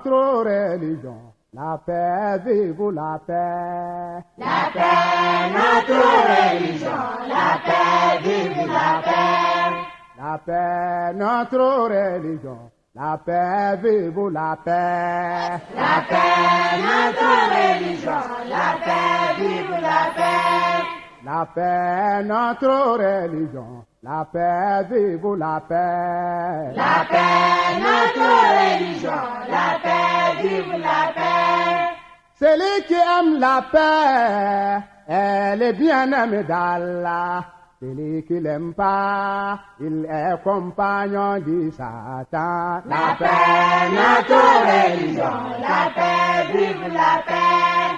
notre religion. La paix, vive la paix. La paix, notre religion. La paix, vive la paix. La paix, notre religion. La paix, vive la paix. La paix, notre religion. La paix, vive la paix. La paix, notre religion. La paix, vive la paix. La paix, notre religion. La paix, vive la paix. Celui qui aime la paix, elle est bien aimée d'Allah. Celui qui l'aime pas, il est compagnon du Satan. La paix, notre religion. La paix, vive la paix.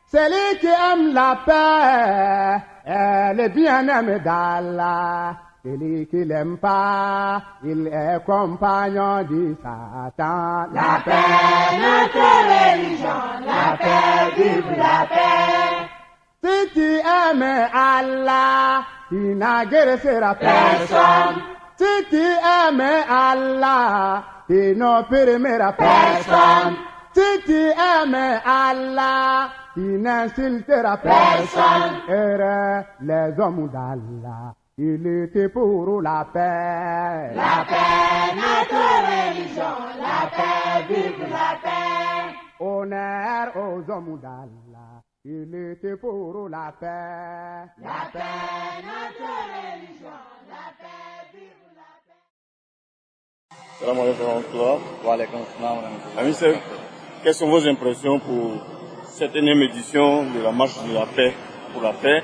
Celui qui aime la paix, elle est bien aimée d'Allah. Celui qui l'aime pas, il est compagnon du Satan. La paix, notre religion. La paix, vive la paix. Si tu aimes Allah, tu n'agresseras Personne. Si tu aimes Allah, tu n'opprimeras Personne. Si tu aimes Allah, tu n'insulteras Personne. Heureux les hommes d'Allah, ils luttent pour la paix. La paix, notre religion. La paix, vive la paix. Honneur aux hommes d'Allah, ils luttent pour la paix. La paix, notre religion. La paix, vive la paix. Salam alaikum wa rahmatullah. Wa alaikum salam wa rahmatullah. Amis Seb, quelles sont vos impressions pour cette énième édition de la marche de la paix pour la paix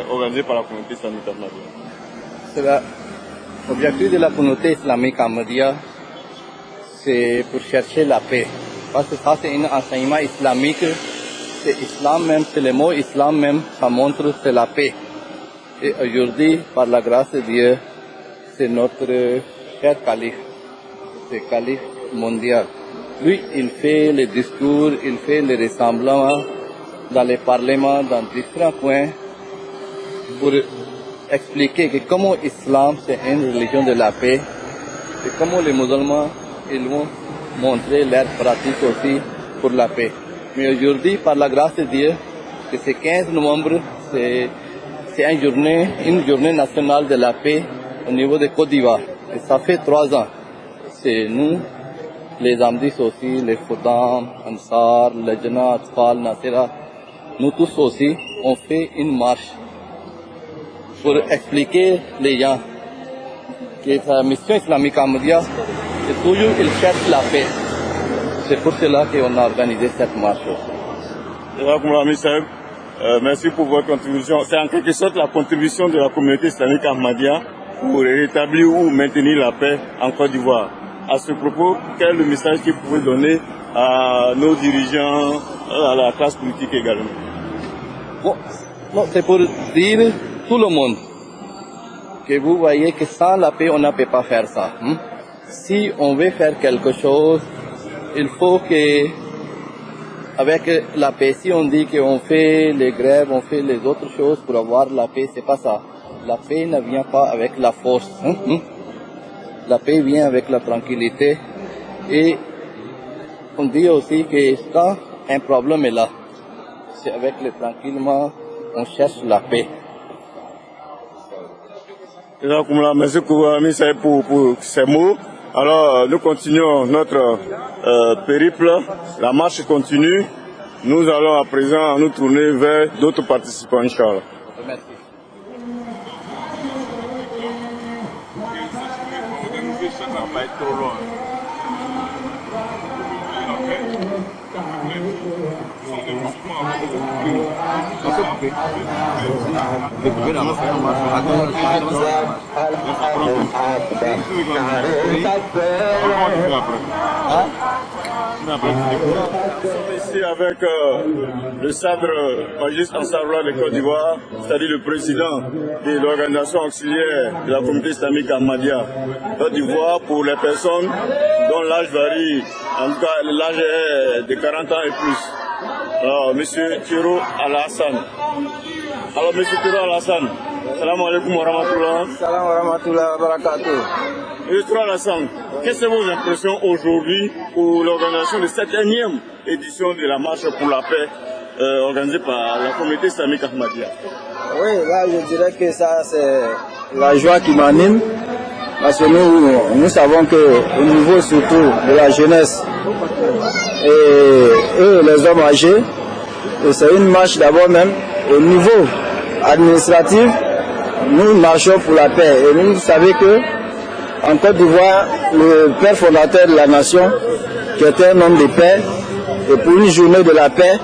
organisée par la communauté islamique ahmadiyya? L'objectif de la communauté islamique ahmadiyya, c'est pour chercher la paix. Parce que ça, c'est un enseignement islamique. C'est islam même, c'est le mot islam même, ça montre c'est la paix. Et aujourd'hui, par la grâce de Dieu, c'est notre cher calife, c'est calife mondial. Lui, il fait les discours, il fait les rassemblements dans les parlements, dans différents coins, pour expliquer que comment l'islam, c'est une religion de la paix, et comment les musulmans, ils vont montrer leur pratique aussi pour la paix. Mais aujourd'hui, par la grâce de Dieu, que c'est 15 novembre, c'est une journée nationale de la paix au niveau de Côte d'Ivoire. Et ça fait 3 ans. C'est nous, les Ahmadis aussi, les Foudam, Ansar, Lajna, Atfal, Nasira, nous tous aussi, on fait une marche pour expliquer les gens que la mission islamique ahmadiyya, c'est toujours, il cherche la paix. C'est pour cela qu'on a organisé cette marche. Merci pour votre contribution. C'est en quelque sorte la contribution de la communauté islamique ahmadiyya pour rétablir ou maintenir la paix en Côte d'Ivoire. À ce propos, quel est le message que vous pouvez donner à nos dirigeants, à la classe politique également? Bon, c'est pour dire tout le monde que vous voyez que sans la paix, on ne peut pas faire ça. Si on veut faire quelque chose, il faut que, avec la paix, si on dit qu'on fait les grèves, on fait les autres choses pour avoir la paix, c'est pas ça. La paix ne vient pas avec la force. La paix vient avec la tranquillité. Et on dit aussi que quand un problème est là, c'est avec le tranquillement, on cherche la paix. Merci pour ces mots. Alors, nous continuons notre périple. La marche continue. Nous allons à présent nous tourner vers d'autres participants, Inch'Allah. Merci. Nous sommes ici avec le Sadr Majlis Ansarullah de Côte d'Ivoire, c'est-à-dire le président de l'organisation auxiliaire de la communauté islamique ahmadiyya Côte d'Ivoire pour les personnes dont l'âge varie, en tout cas l'âge est de 40 ans et plus. Alors, M. Thiro Alassane. Alors, M. Thiro Alassane, Salam alaikum wa rahmatullah. Salam wa rahmatullah wa barakatuh. Illustre Alassane, quelles sont vos impressions aujourd'hui pour l'organisation de cette énième édition de la marche pour la paix organisée par la communauté islamique Ahmadiyya? Oui, là je dirais que ça c'est la joie qui m'anime parce que nous savons qu'au niveau surtout de la jeunesse et les hommes âgés, c'est une marche d'abord même au niveau administratif, nous marchons pour la paix et vous savez que en Côte d'Ivoire, le père fondateur de la nation, qui était un homme de paix, et pour une journée de la paix,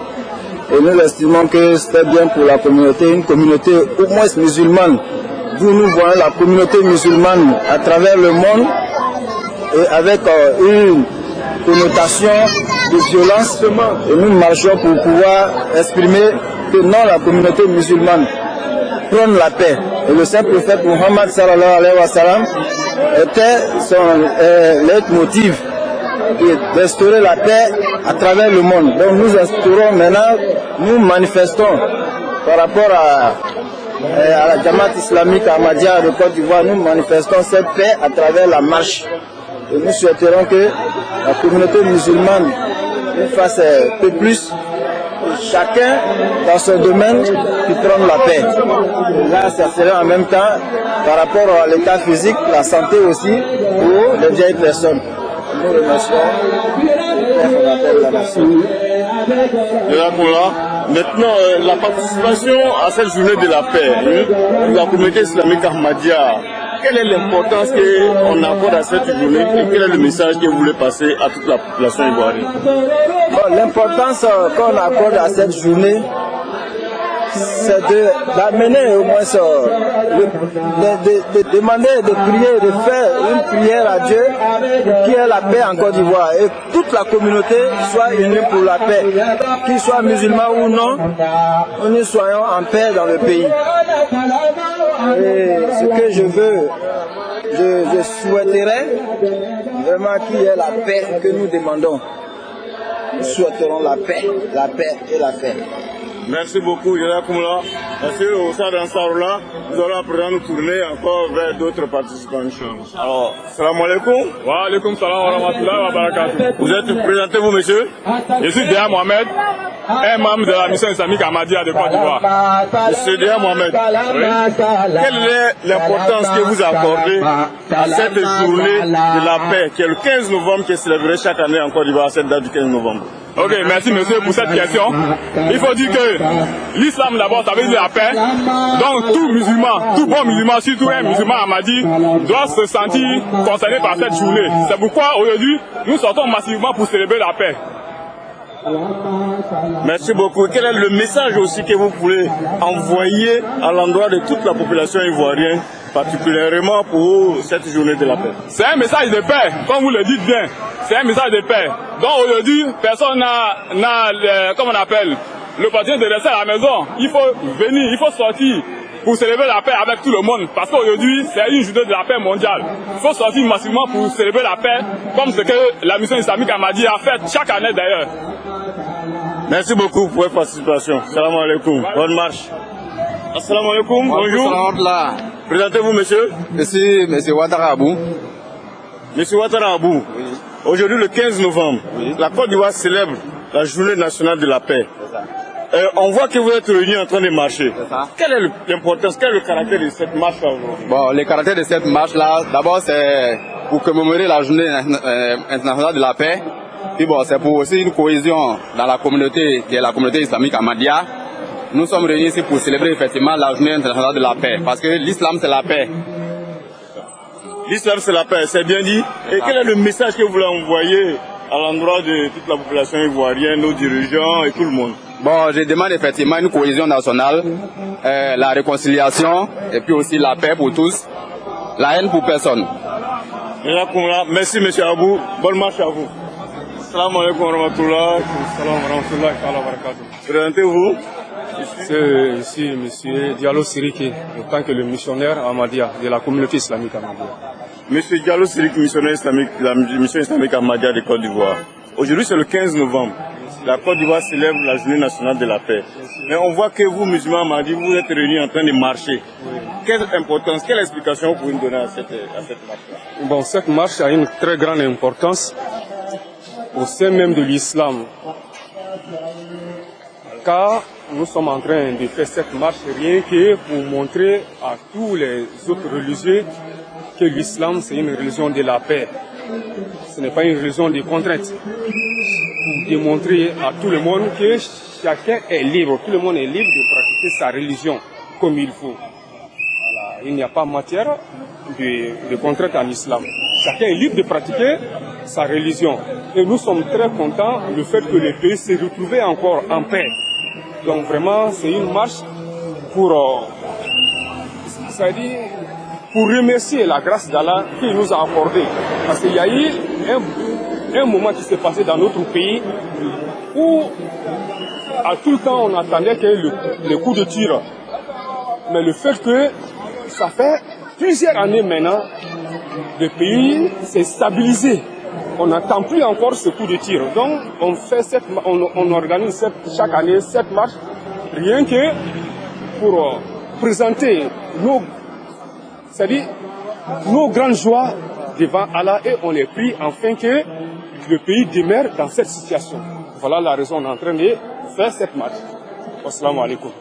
et nous estimons que c'était bien pour la communauté, une communauté au moins musulmane. D'où nous voyons la communauté musulmane à travers le monde, et avec une connotation de violence, et nous marchons pour pouvoir exprimer que non, la communauté musulmane prône la paix. Et le saint prophète Muhammad sallallahu alayhi wa sallam était son leitmotiv d'instaurer la paix à travers le monde. Donc nous instaurons maintenant, nous manifestons par rapport à la Jamaat islamique Ahmadiyya de Côte d'Ivoire, nous manifestons cette paix à travers la marche. Et nous souhaiterons que la communauté musulmane fasse un peu plus, chacun dans son domaine qui prenne la paix. Et là, ça serait en même temps par rapport à l'état physique, la santé aussi pour les vieilles personnes. Nous remercions le fondateur de la nation. Maintenant, la participation à cette journée de la paix de la communauté islamique Ahmadiyya, quelle est l'importance qu'on accorde à cette journée et quel est le message que vous voulez passer à toute la population ivoirienne? Bon, l'importance qu'on accorde à cette journée, c'est d'amener au moins de demander, de prier, de faire une prière à Dieu qui est la paix en Côte d'Ivoire. Et toute la communauté soit unie pour la paix. Qu'ils soient musulmans ou non, nous soyons en paix dans le pays. Et ce que je veux, je souhaiterais vraiment qu'il y ait la paix que nous demandons. Nous souhaiterons la paix et la paix. Merci beaucoup, Yadakoumla. Merci au Stade Ansarullah. Nous allons à présent nous tourner encore vers d'autres participants. Alors, salam alaikum. Wa alaikum salam wa rahmatullahi wa barakatuh. Vous êtes présenté, vous, monsieur? Je suis Déa Mohamed, un membre de la mission islamique Ahmadiyya de Côte d'Ivoire. Monsieur Déa Mohamed, oui. Quelle est l'importance que vous accordez à cette journée de la paix, qui est le 15 novembre, qui est célébrée chaque année en Côte d'Ivoire, à cette date du 15 novembre? Ok, merci monsieur pour cette question. Il faut dire que l'islam d'abord, ça veut dire la paix. Donc tout musulman, tout bon musulman, surtout un musulman Ahmadi, doit se sentir concerné par cette journée. C'est pourquoi aujourd'hui, nous sortons massivement pour célébrer la paix. Merci beaucoup. Quel est le message aussi que vous voulez envoyer à l'endroit de toute la population ivoirienne, particulièrement pour cette journée de la paix? C'est un message de paix, comme vous le dites bien. C'est un message de paix. Donc aujourd'hui, personne n'a comment on appelle, l'opportunité de rester à la maison. Il faut venir, il faut sortir pour célébrer la paix avec tout le monde. Parce qu'aujourd'hui, c'est une journée de la paix mondiale. Il faut sortir massivement pour célébrer la paix, comme ce que la mission islamique Ahmadiyya a fait chaque année d'ailleurs. Merci beaucoup pour votre participation. Salam alaikum. Bonne marche. Assalamu alaikum. Bonjour. Présentez-vous, monsieur. Monsieur Ouattara Abou. Monsieur Ouattara Abou. Oui. Aujourd'hui, le 15 novembre, oui, la Côte d'Ivoire célèbre la journée nationale de la paix. On voit que vous êtes réunis en train de marcher. Quelle est l'importance, quel est le caractère de cette marche-là aujourd'hui? Bon, le caractère de cette marche-là, d'abord, c'est pour commémorer la journée internationale de la paix. Puis bon, c'est pour aussi une cohésion dans la communauté, qui est la communauté islamique Ahmadiyya. Nous sommes réunis ici pour célébrer effectivement la journée internationale de la paix. Parce que l'islam, c'est la paix. L'islam, c'est la paix, c'est bien dit. Et quel est le message que vous voulez envoyer à l'endroit de toute la population ivoirienne, nos dirigeants et tout le monde? Bon, je demande effectivement une cohésion nationale, la réconciliation et puis aussi la paix pour tous, la haine pour personne. Merci monsieur Abou, bonne marche à vous. Salam alaikum wa rahmatullah. Salam wa rahmatullahi wa barakatuh. Présentez-vous. C'est ici monsieur Diallo Siriki, en tant que le missionnaire Ahmadiyya de la communauté islamique Ahmadiyya. Monsieur Diallo Siriki, missionnaire islamique de la mission islamique Ahmadiyya de Côte d'Ivoire. Aujourd'hui c'est le 15 novembre. la Côte d'Ivoire célèbre la journée nationale de la paix. Mais on voit que vous, musulmans Ahmadis, vous êtes réunis en train de marcher. Quelle importance, quelle explication vous pouvez nous donner à cette marche? Bon, cette marche a une très grande importance au sein même de l'islam. Car nous sommes en train de faire cette marche rien que pour montrer à tous les autres religieux que l'islam c'est une religion de la paix. Ce n'est pas une religion de contrainte. Pour démontrer à tout le monde que chacun est libre, tout le monde est libre de pratiquer sa religion comme il faut. Voilà. Il n'y a pas matière de contrainte en islam. Chacun est libre de pratiquer sa religion. Et nous sommes très contents du fait que le pays s'est retrouvé encore en paix. Donc vraiment, c'est une marche pour, c'est-à-dire pour remercier la grâce d'Allah qu'il nous a accordée. Parce qu'il y a eu un moment qui s'est passé dans notre pays où à tout le temps on attendait qu'il y ait le coup de tir. Mais le fait que ça fait plusieurs années maintenant, le pays s'est stabilisé. On n'attend plus encore ce coup de tir. Donc on organise chaque année cette marche, rien que pour présenter nos grandes joies devant Allah, et on les prie afin que le pays demeure dans cette situation. Voilà la raison, on est en train de faire cette marche. Assalamu alaikum.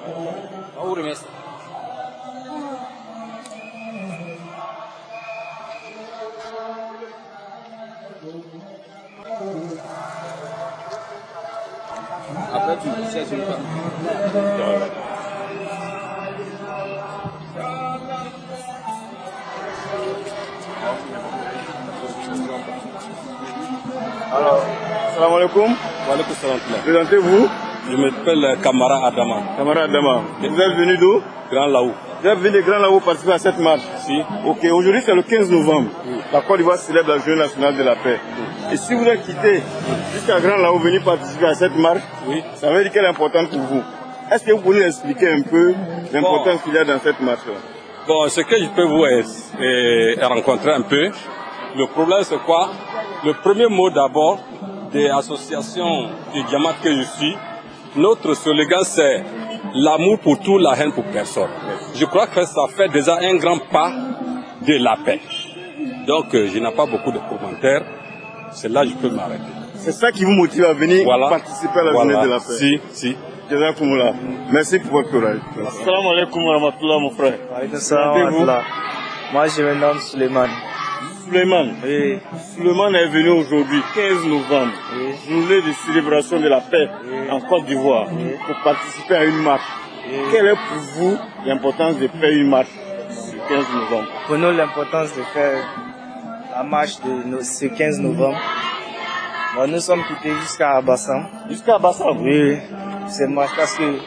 Après, tu cherches une femme. Alors, salam alaikum. Wa alaikum salam. Présentez-vous. Je m'appelle Kamara Adama. Kamara Adama. Vous êtes venu d'où? Grand Laou. Vous êtes venu de Grand Laou participer à cette marche? Si. Ok, aujourd'hui c'est le 15 novembre. Oui. La Côte d'Ivoire célèbre la journée nationale de la paix. Oui. Et si vous êtes quitté jusqu'à Grand Laou venir participer à cette marche, oui, ça veut dire qu'elle est importante pour vous. Est-ce que vous pouvez nous expliquer un peu l'importance qu'il y a dans cette marche-là? Bon, ce que je peux vous rencontrer un peu, le problème c'est quoi? Le premier mot d'abord des associations de Diamant que je suis, notre slogan c'est l'amour pour tout, la haine pour personne. Je crois que ça fait déjà un grand pas de la paix. Donc je n'ai pas beaucoup de commentaires, c'est là que je peux m'arrêter. C'est ça qui vous motive à venir participer à la journée de la paix? Si. Merci pour votre courage. Salam alaikum wa rahmatullah, mon frère. Moi je me nomme Suleiman. Suleiman. Oui. Suleiman est venu aujourd'hui, 15 novembre, journée de célébration de la paix en Côte d'Ivoire, pour participer à une marche. Quelle est pour vous l'importance de faire une marche le 15 novembre? Pour nous, l'importance de faire la marche de ce 15 novembre, bon, nous sommes quittés jusqu'à Abassam. Jusqu'à Abassam? Oui, c'est marche parce que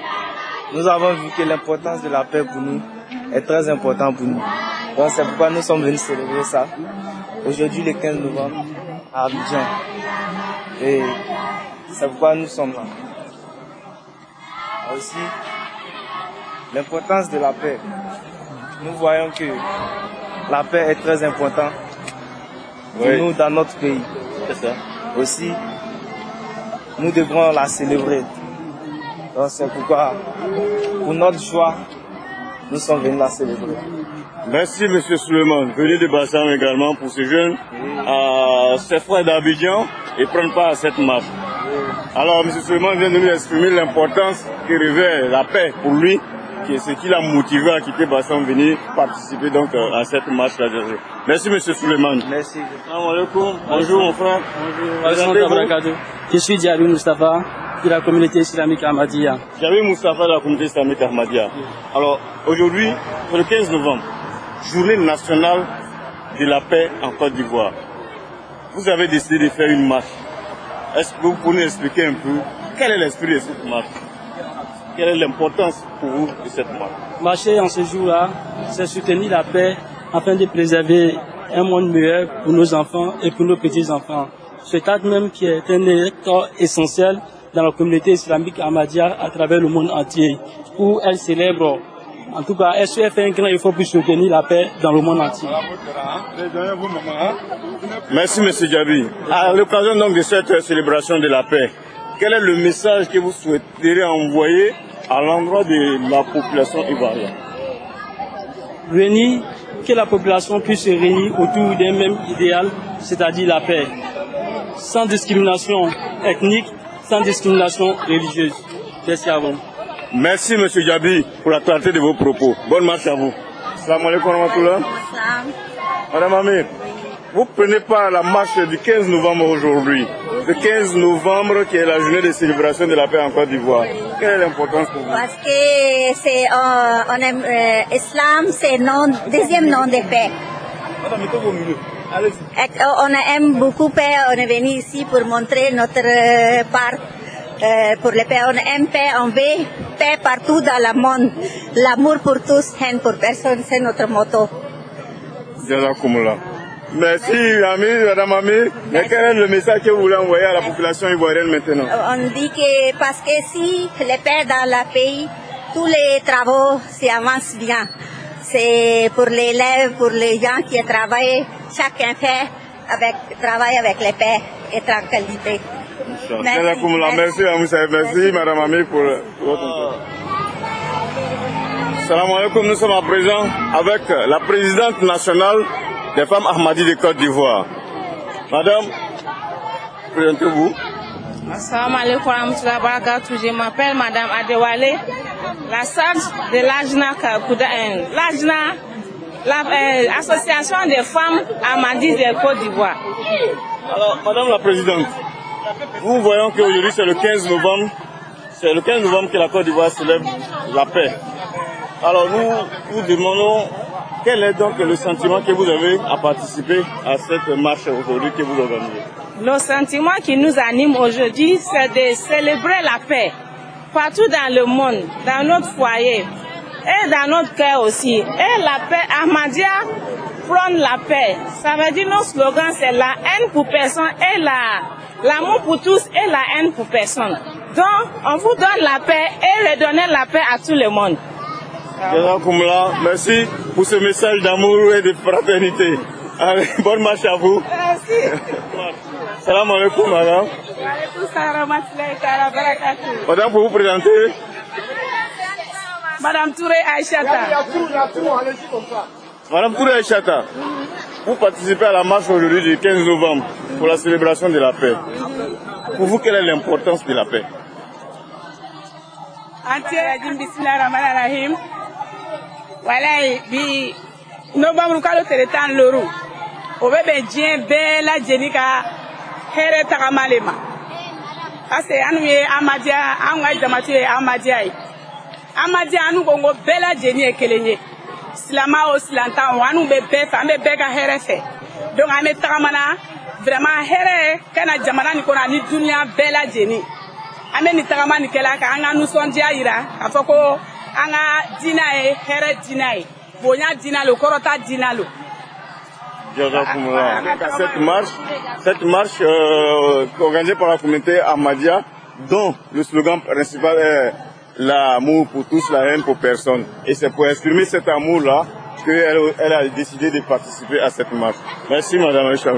nous avons vu que l'importance de la paix pour nous est très importante pour nous. Donc c'est pourquoi nous sommes venus célébrer ça. Aujourd'hui, le 15 novembre, à Abidjan. Et c'est pourquoi nous sommes là. Aussi, l'importance de la paix. Nous voyons que la paix est très importante pour nous dans notre pays. C'est ça. Aussi, nous devrons la célébrer. Donc c'est pourquoi, pour notre joie, nous sommes venus la célébrer. Merci M. Suleiman, venu de Bassam également pour ces jeunes, ces frères d'Abidjan et prendre part à cette marche. Alors M. Suleiman vient de nous exprimer l'importance que revêt la paix pour lui, qui est ce qui l'a motivé à quitter Bassam, venir participer donc à cette marche-là. Merci M. Suleiman. Merci. Bonjour mon frère. Bonjour. Je suis Diaby Moustapha de la communauté islamique Ahmadiyya. Diaby Moustapha de la communauté islamique Ahmadiyya. Alors aujourd'hui, c'est le 15 novembre. Journée nationale de la paix en Côte d'Ivoire. Vous avez décidé de faire une marche. Est-ce que vous pouvez nous expliquer un peu quel est l'esprit de cette marche? Quelle est l'importance pour vous de cette marche? Marcher en ce jour-là, c'est soutenir la paix afin de préserver un monde meilleur pour nos enfants et pour nos petits-enfants. Cet acte même qui est un électeur essentiel dans la communauté islamique Ahmadiyya à travers le monde entier, où elle célèbre. En tout cas, SUF fait un grand effort pour soutenir la paix dans le monde entier. Merci M. Diaby. À l'occasion donc de cette célébration de la paix, quel est le message que vous souhaiteriez envoyer à l'endroit de la population ivoirienne? Venir, que la population puisse se réunir autour d'un même idéal, c'est-à-dire la paix, sans discrimination ethnique, sans discrimination religieuse. Merci à vous. Merci M. Djabi pour la clarté de vos propos. Bonne marche à vous. Salam alaikum wa rahmatullah. Madame Amir, vous ne prenez pas la marche du 15 novembre aujourd'hui. Le 15 novembre qui est la journée de célébration de la paix en Côte d'Ivoire. Quelle est l'importance pour vous? Parce que c'est on aime l'islam, c'est deuxième nom de paix. Madame, mettez-vous au milieu. Allez-y. On aime beaucoup paix, on est venu ici pour montrer notre part pour la paix. On aime paix, on veut paix partout dans le monde. L'amour pour tous, haine pour personne, c'est notre motto. Merci, Madame Amir. Mais quel est le message que vous voulez envoyer à la population ivoirienne maintenant? On dit que parce que si la paix dans le pays, tous les travaux s'avancent bien. C'est pour les élèves, pour les gens qui travaillent, chacun travaille avec la paix et tranquillité. Merci, merci Madame Amir pour votre... Salam alaikum, nous sommes à présent avec la présidente nationale des femmes Ahmadi de Côte d'Ivoire. Madame, présentez-vous. Assalamu alaikum wa rahmatullahi wa barakatuh. Je m'appelle Madame Adewale, la sœur de l'association des femmes Ahmadi de Côte d'Ivoire. Alors, Madame la Présidente, nous voyons qu'aujourd'hui c'est le 15 novembre. C'est le 15 novembre que la Côte d'Ivoire célèbre la paix. Alors nous demandons quel est donc le sentiment que vous avez à participer à cette marche aujourd'hui que vous organisez. Le sentiment qui nous anime aujourd'hui, c'est de célébrer la paix partout dans le monde, dans notre foyer et dans notre cœur aussi. Et la paix, Ahmadiyya prône la paix. Ça veut dire notre slogan, c'est la haine pour personne et l'amour pour tous et la haine pour personne. Donc, on vous donne la paix et redonner la paix à tout le monde. Merci pour ce message d'amour et de fraternité. Allez, bonne marche à vous. Merci. Salam alaikum, madame. Madame, pour vous présenter. Madame Touré Aïchata. Madame Touré Aïchata, vous participez à la marche aujourd'hui du 15 novembre pour la célébration de la paix. Pour vous, quelle est l'importance de la paix? Voilà, bi novembre kalo teretan loro obe be dien be la jenika here tagamalema parce anu ye Ahmadiyya anga jamatu ye Ahmadiyya anu gongo be la jeni e kelenye silama o silanta anu be fa be ka here fe donc ame tagamana vraiment here kana jamana ni kona ni dunia be la jeni ame ni tagamani kela ka anga nu sondia ira afoko anga dinae here dinae bonya dinalo korota dinalo. Cette marche organisée par la communauté Ahmadiyya, dont le slogan principal est l'amour pour tous, la haine pour personne. Et c'est pour exprimer cet amour-là qu'elle a décidé de participer à cette marche. Merci Madame Aïcha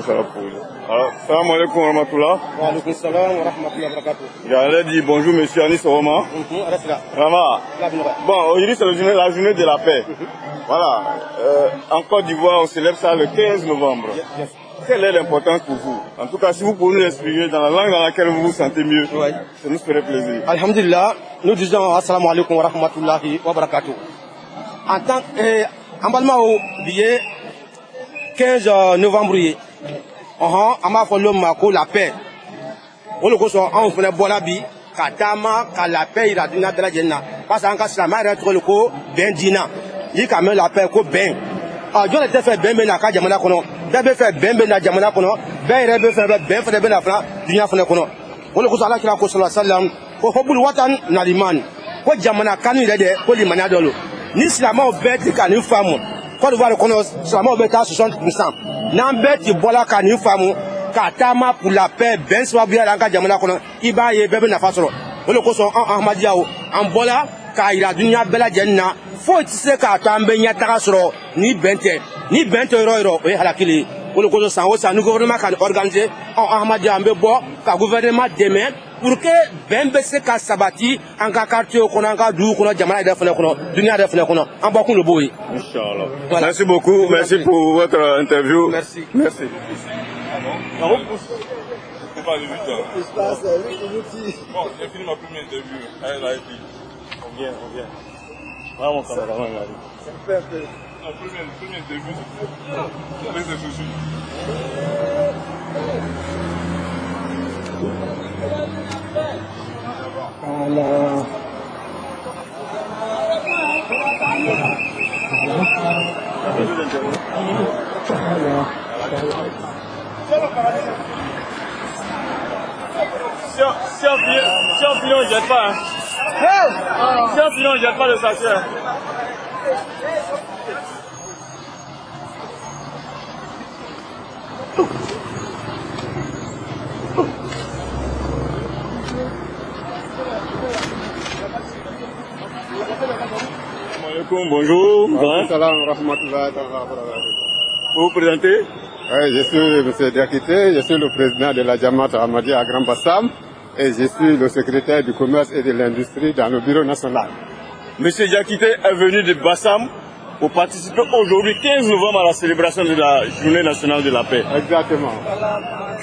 Salam alaikum wa rahmatullah. Wa alaikum salam wa rahmatullah wa barakatuh. J'allais dire bonjour Monsieur Anis Oroma. Bon, aujourd'hui c'est la journée de la paix. Voilà. En Côte d'Ivoire, on célèbre ça le 15 novembre. Quelle est l'importance pour vous? En tout cas, si vous pouvez nous expliquer dans la langue dans laquelle vous vous sentez mieux, ça nous ferait plaisir. Alhamdulillah, nous disons assalamu alaikum wa rahmatullahi wa barakatuh. En tant que billet 15 novembre, on m'a fait l'homme la paix. On le conçoit en faisant boire bi, katama, la paix, il a donné de la jenna. Parce qu'en cas, c'est la mère de l'eau, ben dina. Il quand même la paix, ko ben. Ah, je l'ai fait ben na ka jamana kono. Bébé fait ben na jamana kono. Ben rebe fait ben fait ben afra, dunia fona kono. On le conçoit Allah qui la sallallahu sallam. Ko hobul watan na liman. Ko jamana kanu de ko limana dolo. Ni islama obet ka ni famu. Ko voir kono islama obet à 60%. N'embête bola ka ni famu. Katama pour la paix ben soit bien dans ka jamana kono. Iba ye bébé na fasoro. On le conçoit en Ahmadiyya en bola ka ira dunia bela jenna. Faut que tu sais qu'à t'embêter ta casserole ni bente ro ro et halakili. le cause sans ça nous gouvernement qui organisé en Ahmadiyya ambe bo ka gouvernement demain pour que ben bese ka sabati en ka quartier ko na ka du ko na jamana da fele ko dunia da fele ko en ba ko le boy inchallah. Voilà. Merci beaucoup, merci pour votre interview. Merci. Merci. Bon, j'ai fini ma première interview. Allez, là, et puis. On vient. Vraiment, ça va, vraiment, là. Super. Non, première interview, c'est très exclusif. Si on finit, on ne jette pas. Hein. Si on finit, on ne jette pas le sachet. Bonjour. Vous vous présentez? Oui, je suis M. Diakité, je suis le président de la Jamaat Ahmadiyya à Grand Bassam et je suis le secrétaire du commerce et de l'industrie dans le bureau national. M. Diakité est venu de Bassam pour participer aujourd'hui, 15 novembre, à la célébration de la Journée nationale de la paix. Exactement.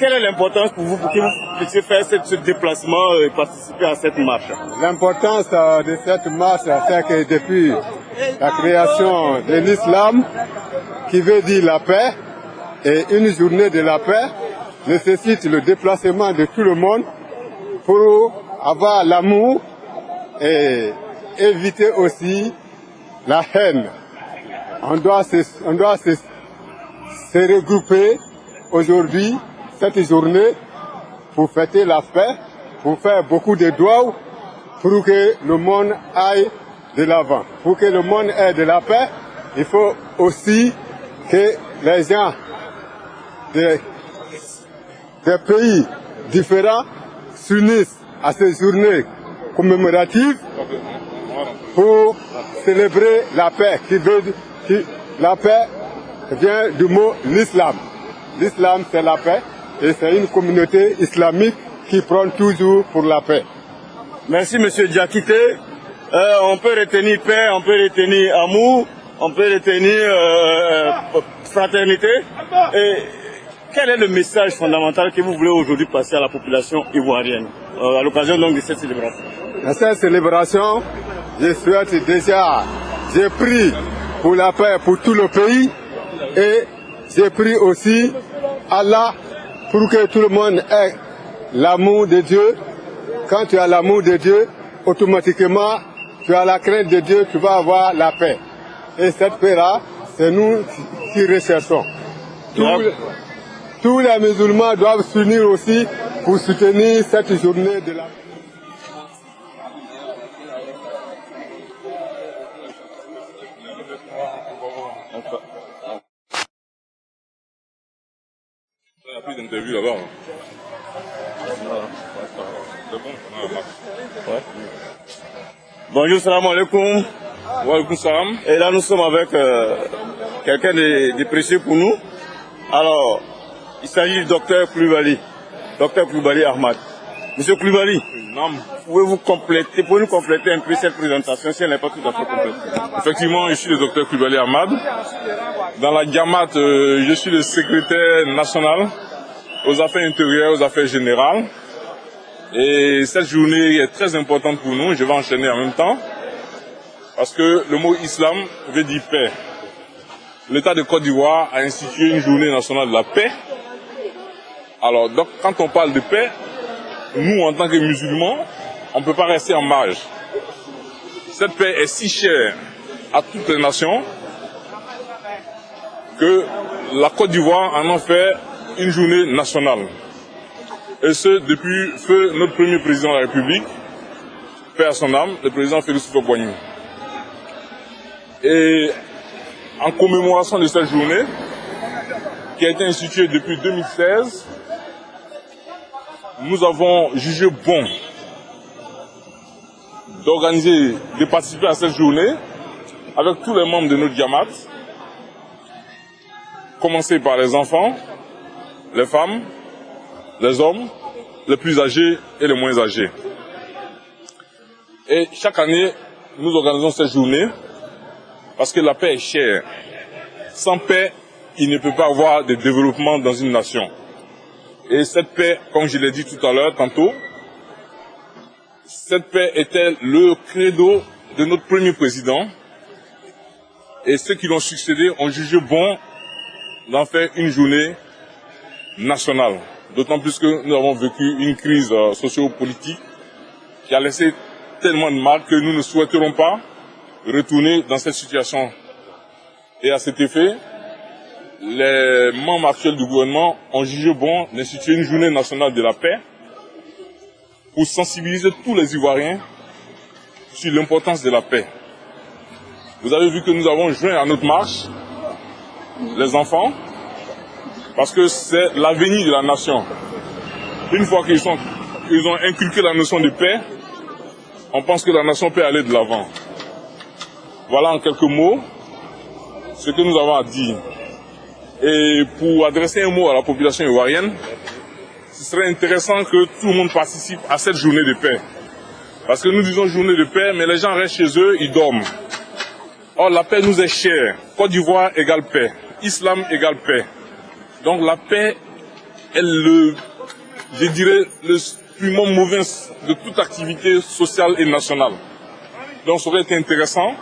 Quelle est l'importance pour vous pour que vous puissiez faire ce déplacement et participer à cette marche? L'importance de cette marche, c'est que depuis la création de l'islam, qui veut dire la paix, et une journée de la paix nécessite le déplacement de tout le monde pour avoir l'amour et éviter aussi la haine. On doit se regrouper aujourd'hui, cette journée, pour fêter la paix, pour faire beaucoup de doigts, pour que le monde aille de l'avant. Pour que le monde ait de la paix, il faut aussi que les gens des pays différents s'unissent à ces journées commémoratives pour célébrer la paix. La paix vient du mot l'islam. L'islam, c'est la paix et c'est une communauté islamique qui prône toujours pour la paix. Merci, M. Diakité. On peut retenir paix, on peut retenir amour, on peut retenir fraternité. Et quel est le message fondamental que vous voulez aujourd'hui passer à la population ivoirienne à l'occasion donc de cette célébration? Dans cette célébration, je souhaite déjà, j'ai pris pour la paix pour tout le pays et j'ai pris aussi Allah pour que tout le monde ait l'amour de Dieu. Quand tu as l'amour de Dieu, automatiquement, tu as la crainte de Dieu, tu vas avoir la paix. Et cette paix-là, c'est nous qui recherchons. Tous les musulmans doivent s'unir aussi pour soutenir cette journée de la paix. Il n'y a plus d'interviews là-bas. Bonjour, salam alaikum. Wa alaikum salam. Et là, nous sommes avec quelqu'un de précieux pour nous. Alors, il s'agit du docteur Koulibaly. Docteur Koulibaly Ahmad. Monsieur Koulibaly, pouvez-nous compléter un peu cette présentation si elle n'est pas tout à fait complète? Effectivement, je suis le docteur Koulibaly Ahmad. Dans la Jamaat, je suis le secrétaire national aux affaires intérieures, aux affaires générales. Et cette journée est très importante pour nous. Je vais enchaîner en même temps. Parce que le mot islam veut dire paix. L'État de Côte d'Ivoire a institué une journée nationale de la paix. Alors, donc, quand on parle de paix, nous, en tant que musulmans, on ne peut pas rester en marge. Cette paix est si chère à toutes les nations que la Côte d'Ivoire en a fait une journée nationale. Et ce, depuis feu notre premier président de la République, paix à son âme, le président Félix Houphouët-Boigny. Et en commémoration de cette journée, qui a été instituée depuis 2016, nous avons jugé bon d'organiser, de participer à cette journée avec tous les membres de notre Jamaat commencer par les enfants, les femmes, les hommes, les plus âgés et les moins âgés. Et chaque année, nous organisons cette journée parce que la paix est chère. Sans paix, il ne peut pas avoir de développement dans une nation. Et cette paix, comme je l'ai dit tout à l'heure, tantôt, cette paix était le credo de notre premier président. Et ceux qui l'ont succédé ont jugé bon d'en faire une journée nationale. D'autant plus que nous avons vécu une crise socio-politique qui a laissé tellement de marques que nous ne souhaiterons pas retourner dans cette situation. Et à cet effet, les membres actuels du gouvernement ont jugé bon d'instituer une journée nationale de la paix pour sensibiliser tous les Ivoiriens sur l'importance de la paix. Vous avez vu que nous avons joint à notre marche les enfants, parce que c'est l'avenir de la nation. Une fois qu'ils ont inculqué la notion de paix, on pense que la nation peut aller de l'avant. Voilà en quelques mots ce que nous avons à dire. Et pour adresser un mot à la population ivoirienne, ce serait intéressant que tout le monde participe à cette journée de paix. Parce que nous disons journée de paix, mais les gens restent chez eux, ils dorment. Or, la paix nous est chère. Côte d'Ivoire égale paix. Islam égale paix. Donc la paix est le purement mauvais de toute activité sociale et nationale. Donc ça aurait été intéressant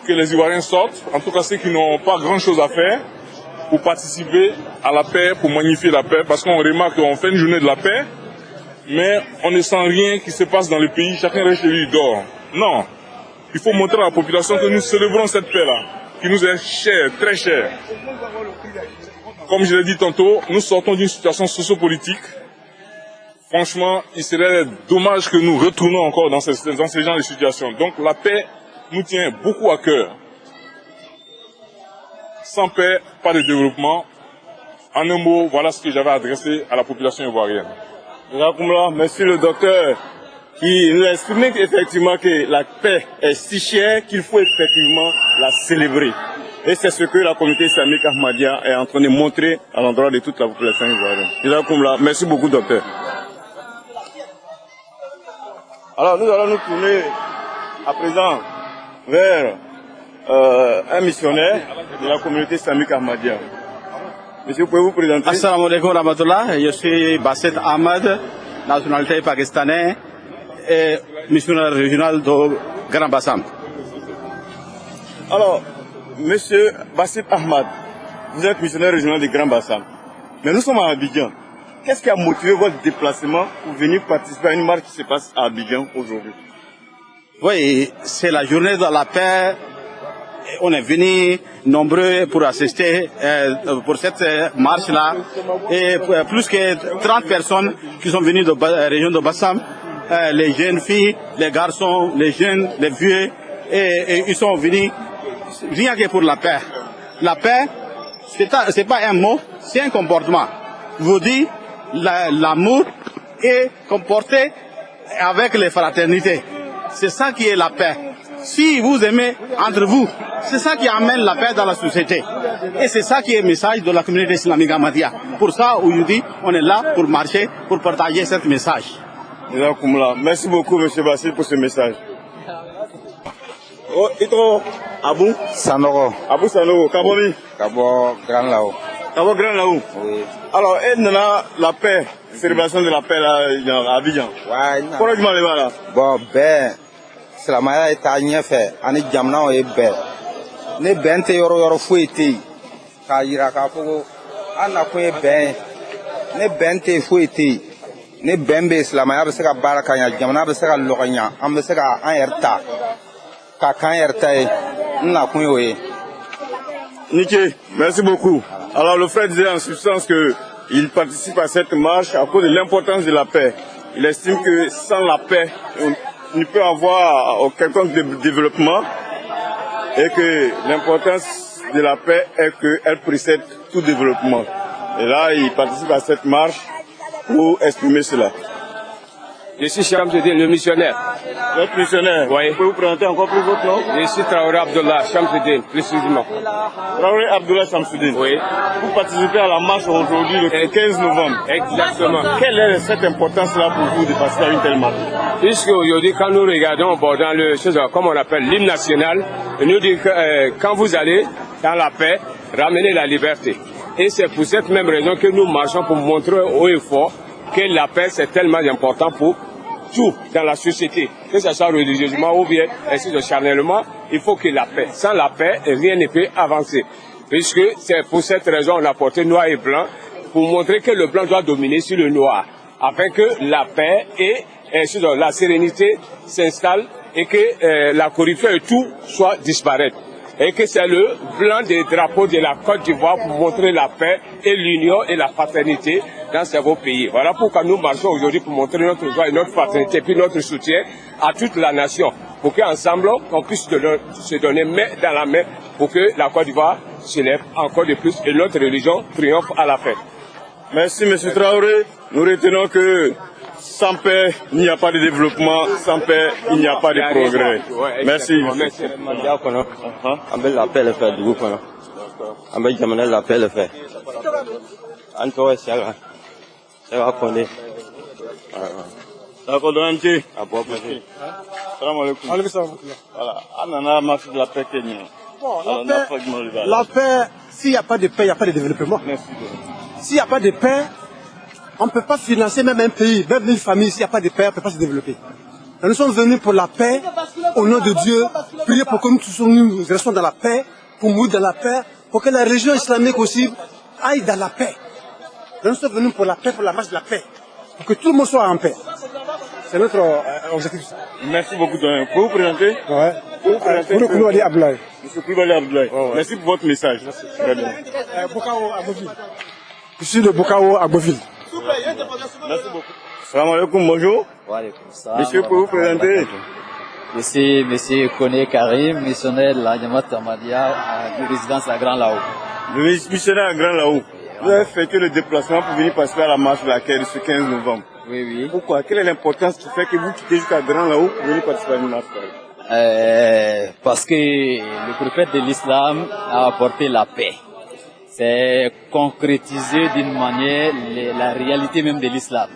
que les Ivoiriens sortent, en tout cas ceux qui n'ont pas grand-chose à faire, pour participer à la paix, pour magnifier la paix, parce qu'on remarque qu'on fait une journée de la paix, mais on ne sent rien qui se passe dans le pays, chacun reste chez lui, il dort. Non, il faut montrer à la population que nous célébrons cette paix-là, qui nous est chère, très chère. Comme je l'ai dit tantôt, nous sortons d'une situation sociopolitique. Franchement, il serait dommage que nous retournions encore dans ce genre de situation. Donc la paix nous tient beaucoup à cœur. Sans paix, pas de développement. En un mot, voilà ce que j'avais adressé à la population ivoirienne. Merci le docteur qui nous a exprimé effectivement que la paix est si chère qu'il faut effectivement la célébrer. Et c'est ce que la communauté islamique Ahmadiyya est en train de montrer à l'endroit de toute la population ivoirienne. Merci beaucoup docteur. Alors nous allons nous tourner à présent vers un missionnaire de la communauté islamique Ahmadiyya. Monsieur, pouvez vous présenter? Assalamu alaikum rahmatullah. Je suis Basset Ahmad, nationalité pakistanaise et missionnaire régional de Grand Bassam. Alors, monsieur Basset Ahmad, vous êtes missionnaire régional de Grand Bassam. Mais nous sommes à Abidjan. Qu'est-ce qui a motivé votre déplacement pour venir participer à une marche qui se passe à Abidjan aujourd'hui? Oui, c'est la journée de la paix. On est venus nombreux pour assister pour cette marche-là. Et plus que 30 personnes qui sont venues de la région de Bassam, les jeunes filles, les garçons, les jeunes, les vieux, et ils sont venus rien que pour la paix. La paix, c'est pas un mot, c'est un comportement. Je vous dis, l'amour est comporté avec les fraternités. C'est ça qui est la paix. Si vous aimez entre vous, c'est ça qui amène la paix dans la société. Et c'est ça qui est le message de la communauté islamique Ahmadiyya. Pour ça, aujourd'hui, on est là pour marcher, pour partager ce message. Merci beaucoup, M. Bassi, pour ce message. Oh, Ito, Abou Sanoro. Abou Sanoro, Kabomi. Kabo Grand Lao. Kabo Grand Lao. Oui. Alors, et la paix, célébration de la paix là, à Abidjan. Ouais, non. Pourquoi tu m'as levé là? Bon, ben, silamaya est à n'y faire. Ani jamna est ben. Ne ben te yoro foueti. Ka yira ka fogo. Ana kwe ben. Ne ben te foueti. Ne ben be silamaya be se ka barakanya. Jamna be se ka lokanya. Am be se ka an erta. Ka kan erta e. Na kwe oye. Niké, merci beaucoup. Alors le frère disait en substance qu'il participe à cette marche à cause de l'importance de la paix. Il estime que sans la paix, on ne peut avoir quelconque développement et que l'importance de la paix est qu'elle précède tout développement. Et là, il participe à cette marche pour exprimer cela. Je suis Shamsuddin, le missionnaire. Vous êtes missionnaire? Oui. Vous pouvez vous présenter encore plus votre nom? Je suis Traoré Abdullah Shamsuddin, précisément. Traoré Abdullah Shamsuddin. Oui. Vous participez à la marche aujourd'hui le 15 novembre. Exactement. Quelle est cette importance-là pour vous de participer à une telle marche? Puisque aujourd'hui, quand nous regardons dans le chose, comme on appelle l'hymne national, nous dit que quand vous allez dans la paix, ramenez la liberté. Et c'est pour cette même raison que nous marchons pour montrer haut et fort que la paix c'est tellement important pour tout dans la société, que ce soit religieusement ou bien ainsi de charnellement, il faut que la paix. Sans la paix, rien ne peut avancer. Puisque c'est pour cette raison qu'on a porté noir et blanc, pour montrer que le blanc doit dominer sur le noir, afin que la paix et ainsi de la sérénité s'installe et que la corruption et tout soit disparaître. Et que c'est le blanc des drapeaux de la Côte d'Ivoire pour montrer la paix et l'union et la fraternité dans ces beaux pays. Voilà pourquoi nous marchons aujourd'hui pour montrer notre joie et notre fraternité, puis notre soutien à toute la nation, pour qu'ensemble, on puisse se donner main dans la main pour que la Côte d'Ivoire s'élève encore de plus et notre religion triomphe à la fin. Merci, M. Traoré. Nous retenons que sans paix, il n'y a pas de développement. Sans paix, il n'y a pas de progrès. Merci. On veut l'appel le fait du groupe. On veut jamais l'appel le fait. Antoine, c'est là. C'est là qu'on est. D'accord, Donanti. Salam alaikum. Voilà. On a marché de la paix kenyenne. Bon, la paix, s'il n'y a pas de paix, il n'y a pas de développement. S'il n'y a pas de paix, on ne peut pas financer même un pays, même une famille. S'il n'y a pas de paix, on ne peut pas se développer. Nous sommes venus pour la paix, au nom de Dieu, prier pour que nous restons dans la paix, pour mourir dans la paix, pour que la religion islamique aussi aille dans la paix. Nous sommes venus pour la paix, pour la marche de la paix, pour que tout le monde soit en paix. C'est notre objectif. Merci beaucoup, Don. Vous vous présenter? Ouais. Vous Koulibaly Abdoulaye. Monsieur Koulibaly Abdoulaye. Merci pour votre message. Bokao Agboville. Je suis de Bokao Agboville. Merci beaucoup. Salam alaikum, bonjour. Monsieur, pour vous présenter? Je suis Monsieur Koné Karim, missionnaire de la Jamaat Ahmadiyya de résidence à Grand Lao. Le missionnaire à Grand Lao. Vous avez fait le déplacement pour venir participer à la marche de la Caire ce 15 novembre. Oui, oui. Pourquoi? Quelle est l'importance qui fait que vous quittez jusqu'à Grand Lao pour venir participer à une marche? Parce que le prophète de l'islam a apporté la paix. C'est concrétiser d'une manière la réalité même de l'islam.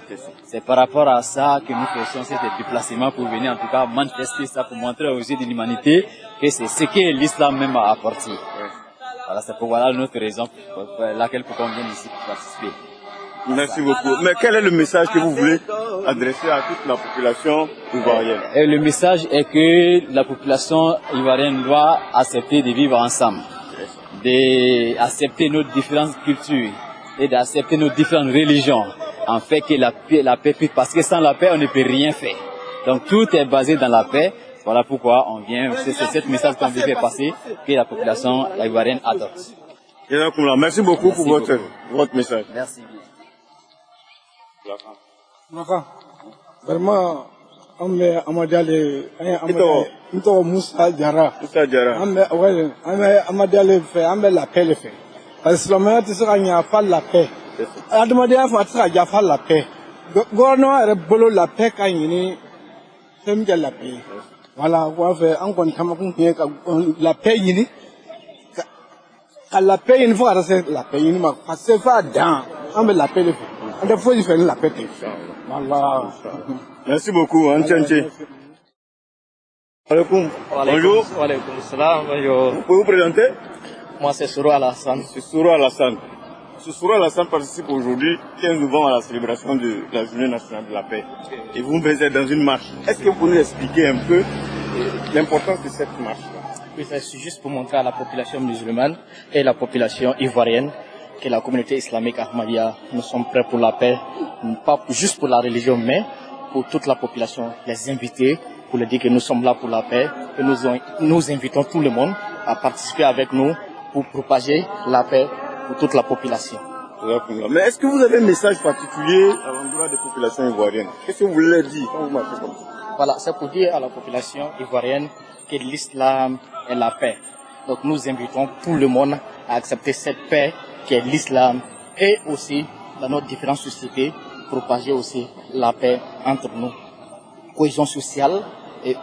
C'est par rapport à ça que nous faisons ces déplacements pour venir en tout cas manifester ça, pour montrer aux yeux de l'humanité que c'est ce que l'islam même a apporté. Voilà, c'est pour notre raison pour laquelle on vient ici pour participer. Merci beaucoup. Mais quel est le message que vous voulez adresser à toute la population ivoirienne? Et le message est que la population ivoirienne doit accepter de vivre ensemble, d'accepter nos différentes cultures et d'accepter nos différentes religions, en fait que la paix, parce que sans la paix on ne peut rien faire. Donc tout est basé dans la paix. Voilà pourquoi on vient, c'est ce message qu'on veut faire passer, que la population ivoirienne adopte. Merci beaucoup pour votre message. Merci. Vraiment, on est Amadale, Moussa Diarra. Amadale fait, on met la paix le fait. Parce que le tu seras, il n'y a pas la paix. Amadale, il n'y a pas la paix. Gouvernement est bolo la paix quand il y a la paix. Voilà, on fait encore la paix, il la paix, il faut arrêter la paix, il m'a passé pas dans. On met la paix le fait. Il faut faire la paix. Voilà. Merci beaucoup, Antianti. Bonjour. Bonjour. Vous pouvez vous présenter? Moi, c'est Souro Alassane. C'est Souro Alassane. Ce Souro Alassane participe aujourd'hui, 15 novembre, à la célébration de la Journée nationale de la paix. Et vous êtes dans une marche. Est-ce que vous pouvez nous expliquer un peu l'importance de cette marche-là? Oui, c'est juste pour montrer à la population musulmane et la population ivoirienne que la communauté islamique Ahmadiyya, nous sommes prêts pour la paix, pas juste pour la religion, mais pour toute la population, les inviter, pour leur dire que nous sommes là pour la paix, et nous invitons tout le monde à participer avec nous pour propager la paix pour toute la population. Mais est-ce que vous avez un message particulier à l'endroit des populations ivoiriennes? Qu'est-ce que vous voulez dire quand vous marchez comme ça? Voilà, c'est pour dire à la population ivoirienne que l'islam est la paix. Donc nous invitons tout le monde à accepter cette paix qui est l'islam, et aussi dans notre différentes sociétés, propager aussi la paix entre nous cohésion sociale, et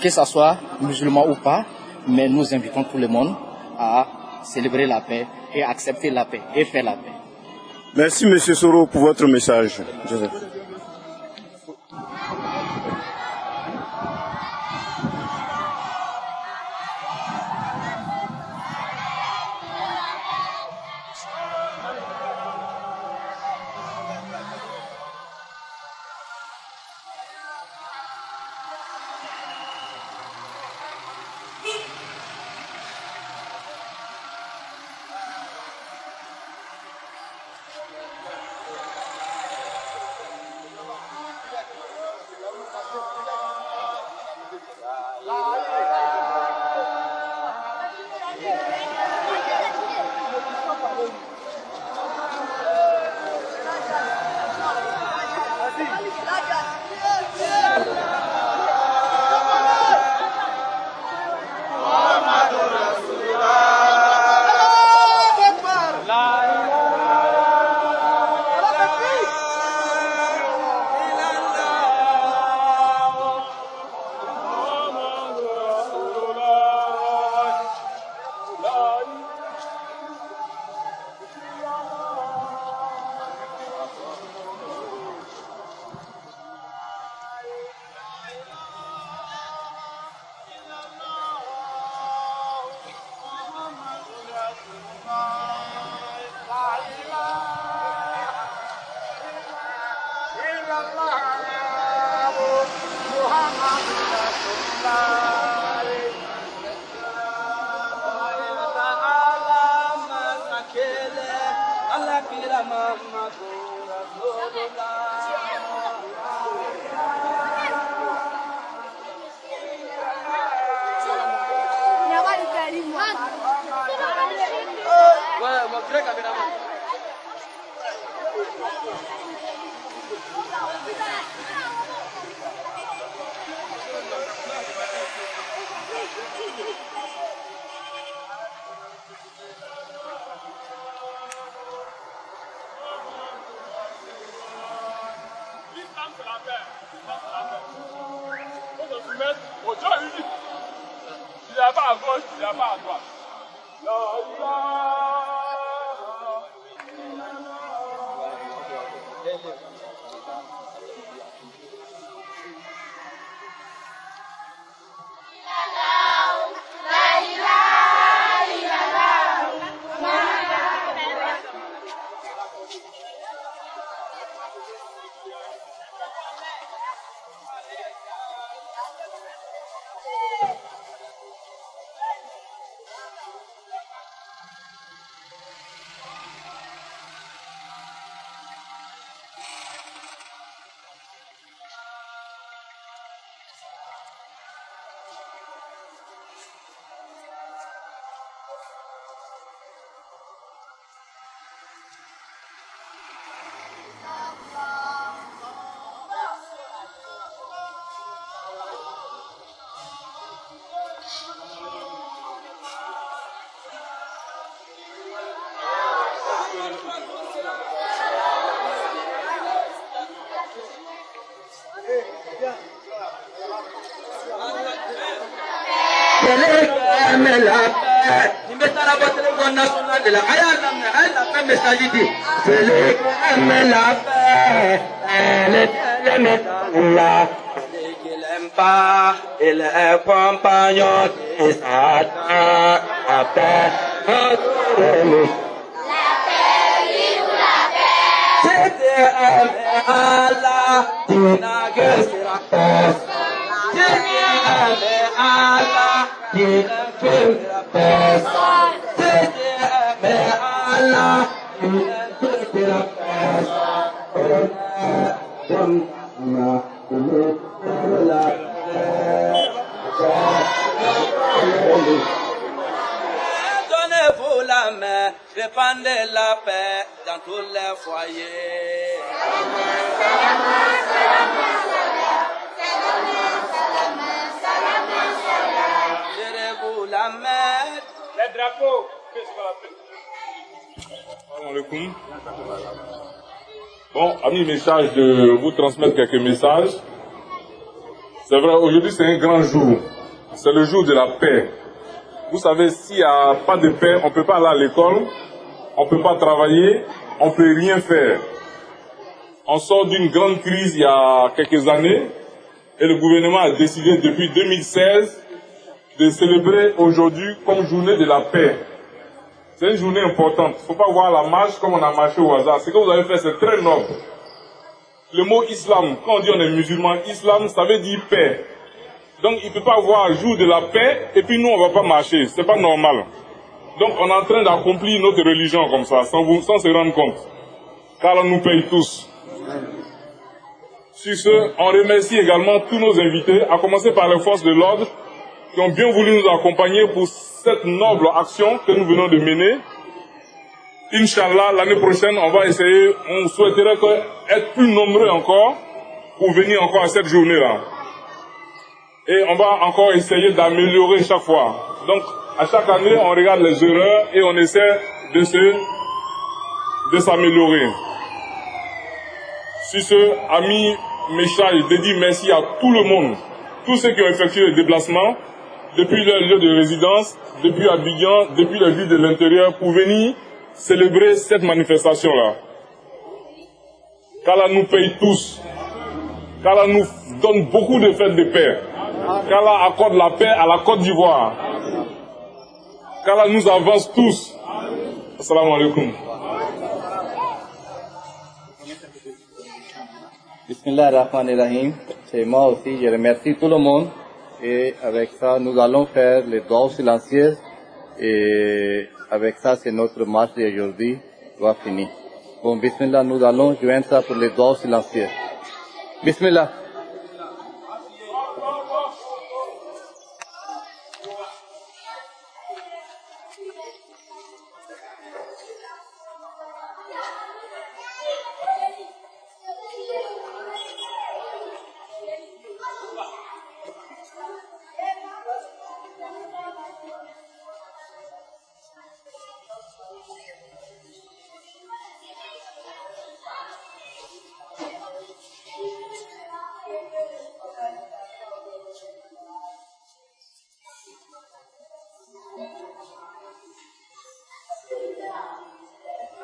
que ce soit musulman ou pas, mais nous invitons tout le monde à célébrer la paix et accepter la paix et faire la paix. Merci M. Soro pour votre message. Joseph. Il est compagnon de Satan, la paix, notre nous. La paix, vive la paix. C'était Allah, tu n'as que sera paix. C'était Allah, tu n'as que sera paix. C'était Allah, tu n'as que sera paix. Donnez-vous la main, répandez la paix dans tous les foyers. Donnez-vous la main. Les drapeaux. Salam alaikum. Bon, amis, message de vous transmettre quelques messages. C'est vrai, aujourd'hui c'est un grand jour. C'est le jour de la paix. Vous savez, s'il n'y a pas de paix, on ne peut pas aller à l'école, on ne peut pas travailler, on ne peut rien faire. On sort d'une grande crise il y a quelques années et le gouvernement a décidé depuis 2016 de célébrer aujourd'hui comme journée de la paix. C'est une journée importante. Il ne faut pas voir la marche comme on a marché au hasard. Ce que vous avez fait, c'est très noble. Le mot islam, quand on dit on est musulman, islam, ça veut dire paix. Donc il ne peut pas avoir jour de la paix et puis nous on ne va pas marcher. C'est pas normal. Donc on est en train d'accomplir notre religion comme ça, sans se rendre compte. Car on nous paye tous. Sur ce, on remercie également tous nos invités, à commencer par les forces de l'ordre, qui ont bien voulu nous accompagner pour cette noble action que nous venons de mener. Inch'Allah, l'année prochaine, on va essayer, on souhaiterait être plus nombreux encore pour venir encore à cette journée-là. Et on va encore essayer d'améliorer chaque fois. Donc, à chaque année, on regarde les erreurs et on essaie de s'améliorer. Sur ce, amis, Méchal, je dis merci à tout le monde, tous ceux qui ont effectué le déplacement, depuis leur lieu de résidence, depuis Abidjan, depuis les villes de l'intérieur, pour venir célébrer cette manifestation-là. Qu'Allah nous paye tous, qu'Allah nous donne beaucoup de fêtes de paix, qu'Allah accorde la paix à la Côte d'Ivoire, qu'Allah nous avance tous. Assalamu alaikum. Bismillahirrahmanirrahim. C'est moi aussi, je remercie tout le monde. Et avec ça, nous allons faire les doigts silencieux. Et avec ça, c'est notre marche d'aujourd'hui va finir. Bon, Bismillah, nous allons joindre ça pour les doigts silencieux. Bismillah.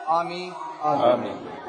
Amin. Amin.